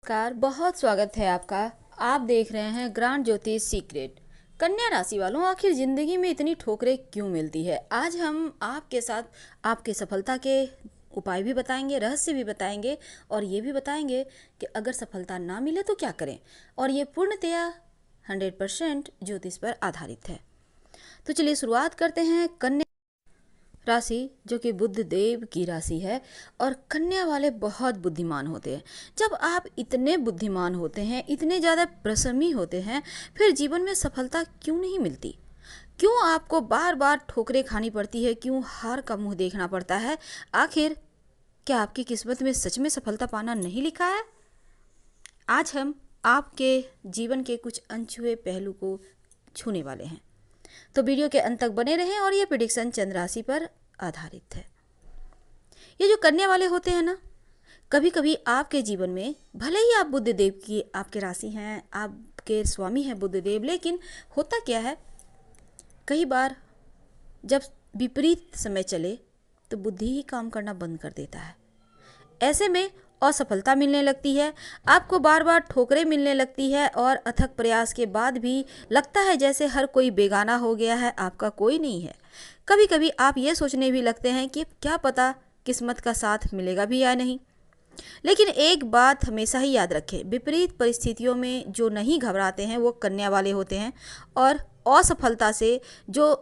नमस्कार, बहुत स्वागत है आपका। आप देख रहे हैं ग्रांड ज्योतिष सीक्रेट। कन्या राशि वालों, आखिर जिंदगी में इतनी ठोकरें क्यों मिलती है? आज हम आपके साथ आपके सफलता के उपाय भी बताएंगे, रहस्य भी बताएंगे और ये भी बताएंगे कि अगर सफलता ना मिले तो क्या करें। और ये पूर्णतया 100% ज्योतिष पर आधारित है। तो चलिए शुरुआत करते हैं। कन्या राशि जो कि बुध देव की राशि है और कन्या वाले बहुत बुद्धिमान होते हैं। जब आप इतने बुद्धिमान होते हैं, इतने ज़्यादा प्रसमी होते हैं, फिर जीवन में सफलता क्यों नहीं मिलती? क्यों आपको बार बार ठोकरें खानी पड़ती है? क्यों हार का मुंह देखना पड़ता है? आखिर क्या आपकी किस्मत में सच में सफलता पाना नहीं लिखा है? आज हम आपके जीवन के कुछ अनछुए पहलू को छूने वाले हैं, तो वीडियो के अंत तक बने रहें। और ये प्रेडिक्शन चंद्र राशि पर आधारित है। ये जो कन्या वाले होते हैं ना, कभी कभी आपके जीवन में भले ही आप बुध देव की आपके राशि हैं, आपके स्वामी हैं बुध देव, लेकिन होता क्या है, कई बार जब विपरीत समय चले तो बुद्धि ही काम करना बंद कर देता है। ऐसे में असफलता मिलने लगती है, आपको बार बार ठोकरें मिलने लगती है और अथक प्रयास के बाद भी लगता है जैसे हर कोई बेगाना हो गया है, आपका कोई नहीं है। कभी कभी आप ये सोचने भी लगते हैं कि क्या पता किस्मत का साथ मिलेगा भी या नहीं। लेकिन एक बात हमेशा ही याद रखें, विपरीत परिस्थितियों में जो नहीं घबराते हैं वो कन्या वाले होते हैं। और असफलता से जो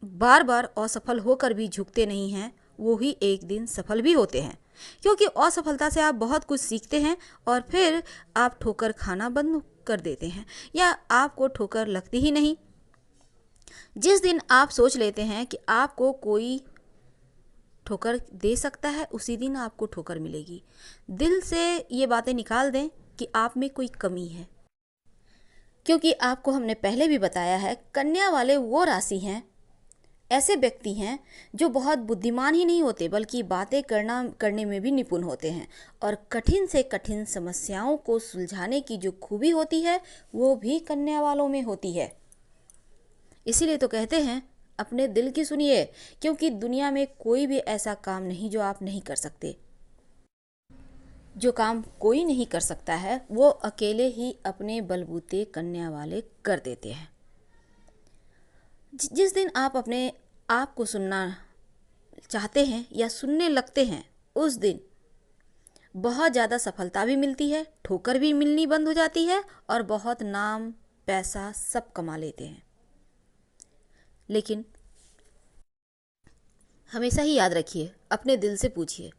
बार बार असफल होकर भी झुकते नहीं हैं, वो ही एक दिन सफल भी होते हैं। क्योंकि असफलता से आप बहुत कुछ सीखते हैं और फिर आप ठोकर खाना बंद कर देते हैं या आपको ठोकर लगती ही नहीं। जिस दिन आप सोच लेते हैं कि आपको कोई ठोकर दे सकता है, उसी दिन आपको ठोकर मिलेगी। दिल से ये बातें निकाल दें कि आप में कोई कमी है। क्योंकि आपको हमने पहले भी बताया है, कन्या वाले वो राशि हैं, ऐसे व्यक्ति हैं जो बहुत बुद्धिमान ही नहीं होते बल्कि बातें करने में भी निपुण होते हैं। और कठिन से कठिन समस्याओं को सुलझाने की जो खूबी होती है वो भी कन्या वालों में होती है। इसीलिए तो कहते हैं अपने दिल की सुनिए, क्योंकि दुनिया में कोई भी ऐसा काम नहीं जो आप नहीं कर सकते। जो काम कोई नहीं कर सकता है वो अकेले ही अपने बलबूते कन्या वाले कर देते हैं। जिस दिन आप अपने आप को सुनना चाहते हैं या सुनने लगते हैं, उस दिन बहुत ज़्यादा सफलता भी मिलती है, ठोकर भी मिलनी बंद हो जाती है और बहुत नाम पैसा सब कमा लेते हैं। लेकिन हमेशा ही याद रखिए, अपने दिल से पूछिए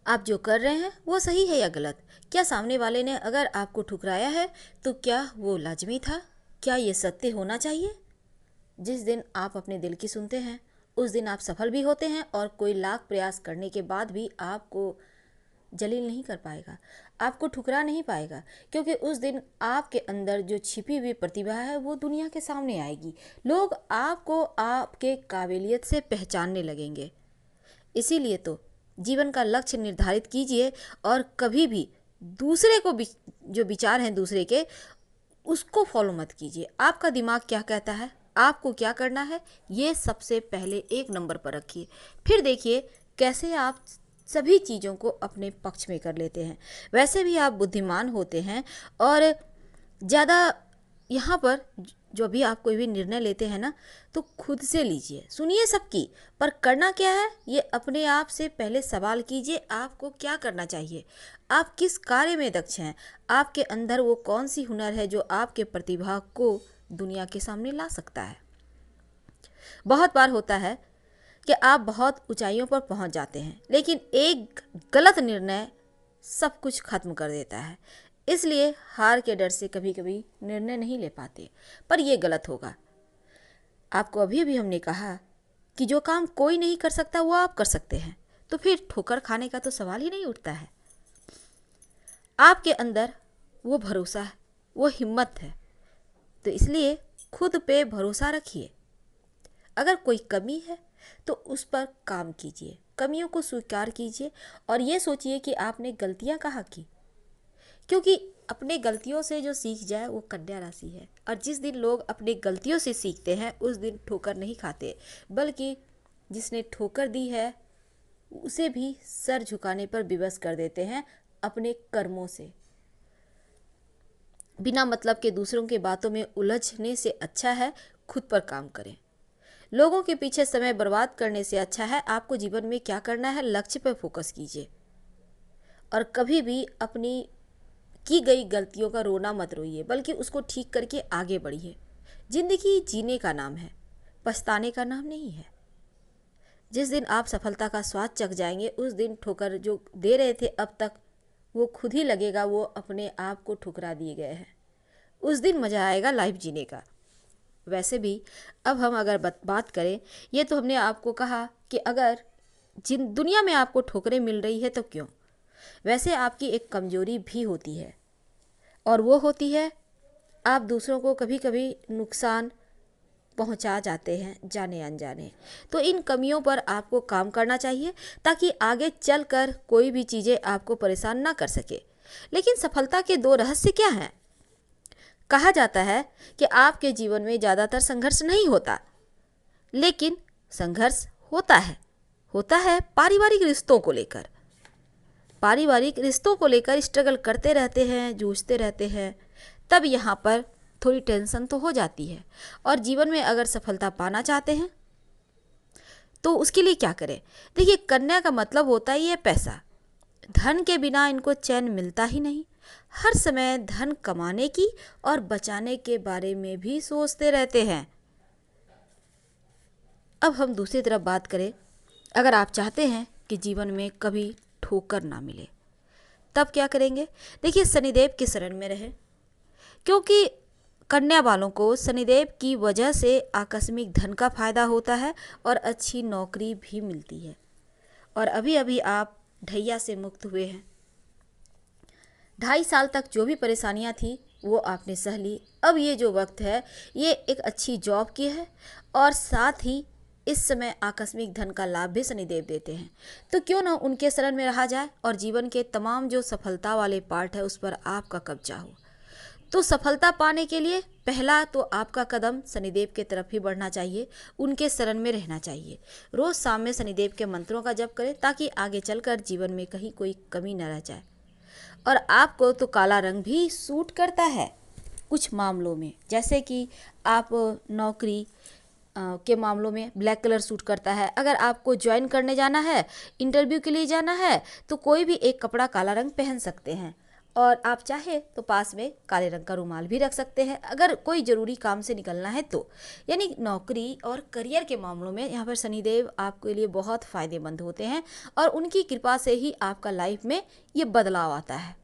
आप जो कर रहे हैं वो सही है या गलत। क्या सामने वाले ने अगर आपको ठुकराया है तो क्या वो लाजमी था? क्या ये सत्य होना चाहिए? जिस दिन आप अपने दिल की सुनते हैं उस दिन आप सफल भी होते हैं और कोई लाख प्रयास करने के बाद भी आपको जलील नहीं कर पाएगा, आपको ठुकरा नहीं पाएगा। क्योंकि उस दिन आपके अंदर जो छिपी हुई प्रतिभा है वो दुनिया के सामने आएगी। लोग आपको आपके काबिलियत से पहचानने लगेंगे। इसीलिए तो जीवन का लक्ष्य निर्धारित कीजिए और कभी भी दूसरे को जो विचार हैं दूसरे के, उसको फॉलो मत कीजिए। आपका दिमाग क्या कहता है, आपको क्या करना है, ये सबसे पहले एक नंबर पर रखिए। फिर देखिए कैसे आप सभी चीज़ों को अपने पक्ष में कर लेते हैं। वैसे भी आप बुद्धिमान होते हैं और ज़्यादा यहाँ पर जो भी आप कोई भी निर्णय लेते हैं ना, तो खुद से लीजिए, सुनिए सबकी, पर करना क्या है ये अपने आप से पहले सवाल कीजिए। आपको क्या करना चाहिए, आप किस कार्य में दक्ष हैं, आपके अंदर वो कौन सी हुनर है जो आपके प्रतिभा को दुनिया के सामने ला सकता है। बहुत बार होता है कि आप बहुत ऊंचाइयों पर पहुंच जाते हैं, लेकिन एक गलत निर्णय सब कुछ खत्म कर देता है। इसलिए हार के डर से कभी कभी निर्णय नहीं ले पाते, पर यह गलत होगा। आपको अभी भी हमने कहा कि जो काम कोई नहीं कर सकता वो आप कर सकते हैं, तो फिर ठोकर खाने का तो सवाल ही नहीं उठता है। आपके अंदर वो भरोसा है, वो हिम्मत है, तो इसलिए खुद पे भरोसा रखिए। अगर कोई कमी है तो उस पर काम कीजिए, कमियों को स्वीकार कीजिए और ये सोचिए कि आपने गलतियां कहाँ की। क्योंकि अपने गलतियों से जो सीख जाए वो कन्या राशि है। और जिस दिन लोग अपने गलतियों से सीखते हैं उस दिन ठोकर नहीं खाते, बल्कि जिसने ठोकर दी है उसे भी सर झुकाने पर विवश कर देते हैं अपने कर्मों से। बिना मतलब के दूसरों की बातों में उलझने से अच्छा है खुद पर काम करें। लोगों के पीछे समय बर्बाद करने से अच्छा है आपको जीवन में क्या करना है, लक्ष्य पर फोकस कीजिए। और कभी भी अपनी की गई गलतियों का रोना मत रोइए, बल्कि उसको ठीक करके आगे बढ़िए। जिंदगी जीने का नाम है, पछताने का नाम नहीं है। जिस दिन आप सफलता का स्वाद चख जाएंगे, उस दिन ठोकर जो दे रहे थे अब तक, वो खुद ही लगेगा वो अपने आप को ठुकरा दिए गए हैं। उस दिन मज़ा आएगा लाइफ जीने का। वैसे भी अब हम अगर बात करें, ये तो हमने आपको कहा कि अगर जिन दुनिया में आपको ठोकरें मिल रही है तो क्यों। वैसे आपकी एक कमजोरी भी होती है, और वो होती है आप दूसरों को कभी कभी नुकसान पहुंचा जाते हैं जाने अनजाने। तो इन कमियों पर आपको काम करना चाहिए ताकि आगे चलकर कोई भी चीज़ें आपको परेशान ना कर सके। लेकिन सफलता के दो रहस्य क्या हैं? कहा जाता है कि आपके जीवन में ज़्यादातर संघर्ष नहीं होता, लेकिन संघर्ष होता है पारिवारिक रिश्तों को लेकर। पारिवारिक रिश्तों को लेकर स्ट्रगल करते रहते हैं, जूझते रहते हैं, तब यहाँ पर थोड़ी टेंशन तो हो जाती है। और जीवन में अगर सफलता पाना चाहते हैं तो उसके लिए क्या करें? देखिए, कन्या का मतलब होता ही है पैसा। धन के बिना इनको चैन मिलता ही नहीं। हर समय धन कमाने की और बचाने के बारे में भी सोचते रहते हैं। अब हम दूसरी तरफ बात करें, अगर आप चाहते हैं कि जीवन में कभी ठोकर ना मिले, तब क्या करेंगे? देखिए, शनिदेव की शरण में रहें, क्योंकि कन्या वालों को शनिदेव की वजह से आकस्मिक धन का फायदा होता है और अच्छी नौकरी भी मिलती है। और अभी अभी आप ढैया से मुक्त हुए हैं। 2.5 साल तक जो भी परेशानियां थी वो आपने सह ली। अब ये जो वक्त है ये एक अच्छी जॉब की है, और साथ ही इस समय आकस्मिक धन का लाभ भी शनिदेव देते हैं। तो क्यों ना उनके शरण में रहा जाए और जीवन के तमाम जो सफलता वाले पार्ट है उस पर आपका कब्जा हो। तो सफलता पाने के लिए पहला तो आपका कदम शनिदेव के तरफ ही बढ़ना चाहिए, उनके शरण में रहना चाहिए। रोज शाम में शनिदेव के मंत्रों का जप करें ताकि आगे चलकर जीवन में कहीं कोई कमी न रह जाए। और आपको तो काला रंग भी सूट करता है कुछ मामलों में, जैसे कि आप नौकरी के मामलों में ब्लैक कलर सूट करता है। अगर आपको ज्वाइन करने जाना है, इंटरव्यू के लिए जाना है, तो कोई भी एक कपड़ा काला रंग पहन सकते हैं। और आप चाहे तो पास में काले रंग का रुमाल भी रख सकते हैं अगर कोई ज़रूरी काम से निकलना है तो। यानी नौकरी और करियर के मामलों में यहाँ पर शनिदेव आपके लिए बहुत फ़ायदेमंद होते हैं, और उनकी कृपा से ही आपका लाइफ में ये बदलाव आता है।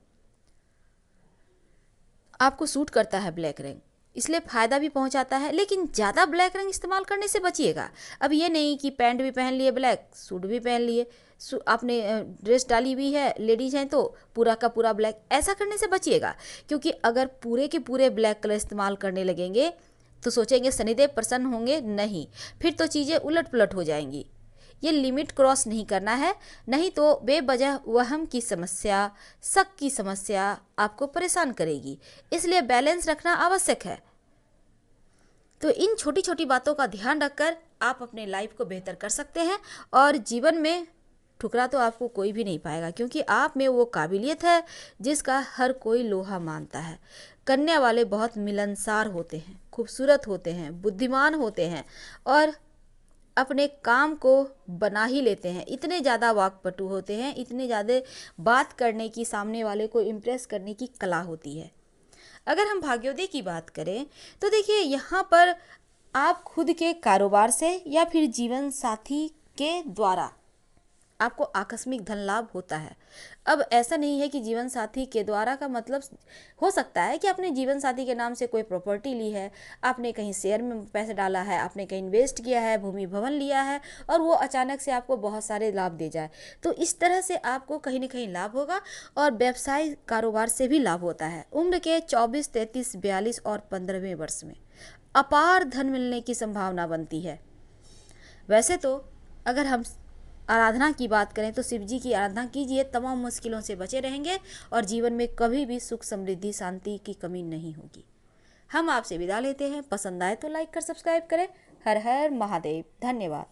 आपको सूट करता है ब्लैक रंग, इसलिए फ़ायदा भी पहुंचाता है, लेकिन ज़्यादा ब्लैक रंग इस्तेमाल करने से बचिएगा। अब ये नहीं कि पैंट भी पहन लिए ब्लैक, सूट भी पहन लिए, आपने ड्रेस डाली हुई है, लेडीज हैं तो पूरा का पूरा ब्लैक, ऐसा करने से बचिएगा। क्योंकि अगर पूरे के पूरे ब्लैक कलर इस्तेमाल करने लगेंगे तो सोचेंगे शनिदेव प्रसन्न होंगे, नहीं, फिर तो चीज़ें उलट पुलट हो जाएंगी। ये लिमिट क्रॉस नहीं करना है, नहीं तो बेवजह वहम की समस्या, शक की समस्या आपको परेशान करेगी। इसलिए बैलेंस रखना आवश्यक है। तो इन छोटी छोटी बातों का ध्यान रखकर आप अपने लाइफ को बेहतर कर सकते हैं, और जीवन में ठुकरा तो आपको कोई भी नहीं पाएगा, क्योंकि आप में वो काबिलियत है जिसका हर कोई लोहा मानता है। कन्या वाले बहुत मिलनसार होते हैं, खूबसूरत होते हैं, बुद्धिमान होते हैं, और अपने काम को बना ही लेते हैं। इतने ज़्यादा वाकपटु होते हैं, इतने ज़्यादा बात करने की, सामने वाले को इम्प्रेस करने की कला होती है। अगर हम भाग्योदय की बात करें तो देखिए, यहाँ पर आप खुद के कारोबार से या फिर जीवन साथी के द्वारा आपको आकस्मिक धन लाभ होता है। अब ऐसा नहीं है कि जीवन साथी के द्वारा का मतलब हो सकता है कि आपने जीवन साथी के नाम से कोई प्रॉपर्टी ली है, आपने कहीं शेयर में पैसे डाला है, आपने कहीं इन्वेस्ट किया है, भूमि भवन लिया है, और वो अचानक से आपको बहुत सारे लाभ दे जाए। तो इस तरह से आपको कहीं ना कहीं लाभ होगा, और व्यवसाय कारोबार से भी लाभ होता है। उम्र के 24, 33, 42 और 15वें वर्ष में अपार धन मिलने की संभावना बनती है। वैसे तो अगर हम आराधना की बात करें तो शिव जी की आराधना कीजिए, तमाम मुश्किलों से बचे रहेंगे और जीवन में कभी भी सुख, समृद्धि, शांति की कमी नहीं होगी। हम आपसे विदा लेते हैं। पसंद आए तो लाइक कर सब्सक्राइब करें। हर हर महादेव। धन्यवाद।